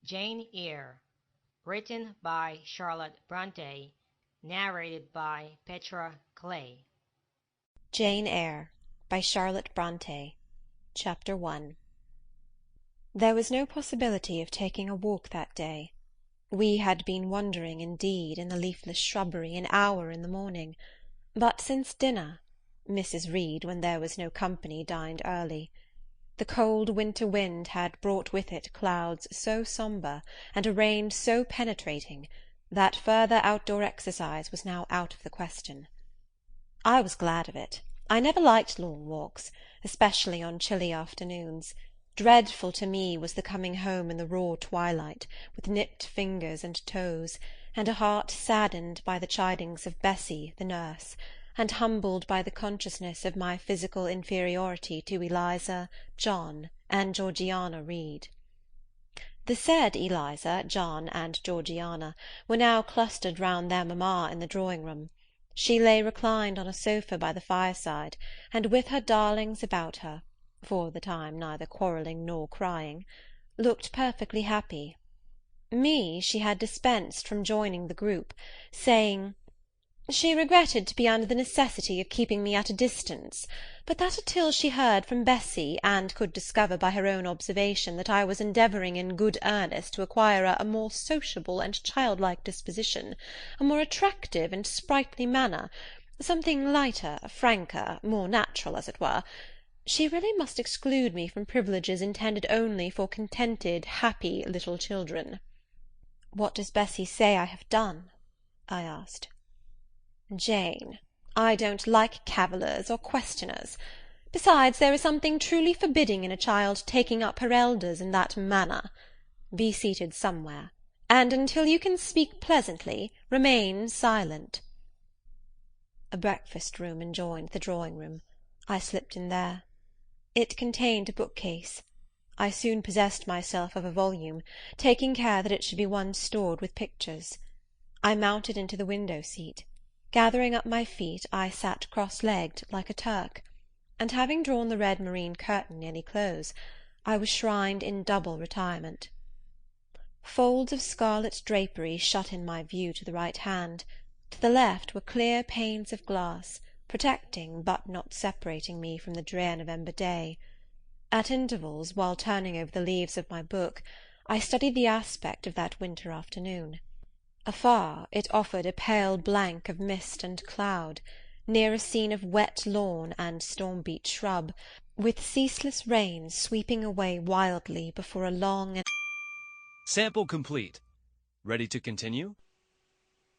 Jane Eyre, written by Charlotte Brontë, narrated by Petra. Jane Eyre by Charlotte Brontë. Chapter 1. There was no possibility of taking a walk that day. We had been wandering, indeed, in the leafless shrubbery an hour in the morning, but since dinner Mrs. Reed, when there was no company, dined early. The cold winter wind had brought with it clouds so sombre, and a rain so penetrating, that further outdoor exercise was now out of the question. I was glad of it. I never liked long walks, especially on chilly afternoons. Dreadful to me was the coming home in the raw twilight, with nipped fingers and toes, and a heart saddened by the chidings of Bessy, the nurse, and humbled by the consciousness of my physical inferiority to Eliza, John, and Georgiana Reed. The said Eliza, John, and Georgiana were now clustered round their mamma in the drawing-room. She lay reclined on a sofa by the fireside, and with her darlings about her, for the time neither quarrelling nor crying, looked perfectly happy. Me she had dispensed from joining the group, saying, "She regretted to be under the necessity of keeping me at a distance, but that until she heard from Bessy, and could discover by her own observation that I was endeavouring in good earnest to acquire a more sociable and childlike disposition, a more attractive and sprightly manner, something lighter, franker, more natural, as it were, she really must exclude me from privileges intended only for contented, happy little children." "What does Bessy say I have done?" I asked. "Jane, I don't like cavillers or questioners. Besides, there is something truly forbidding in a child taking up her elders in that manner. Be seated somewhere, and until you can speak pleasantly, remain silent." A breakfast-room adjoined the drawing-room. I slipped in there. It contained a bookcase. I soon possessed myself of a volume, taking care that it should be one stored with pictures. I mounted into the window-seat. Gathering up my feet, I sat cross-legged, like a Turk, and having drawn the red moreen curtain nearly close, I was shrined in double retirement. Folds of scarlet drapery shut in my view to the right hand. To the left were clear panes of glass, protecting but not separating me from the drear November day. At intervals, while turning over the leaves of my book, I studied the aspect of that winter afternoon. Afar, it offered a pale blank of mist and cloud, near a scene of wet lawn and storm-beat shrub, with ceaseless rain sweeping away wildly before a long and— Sample complete. Ready to continue?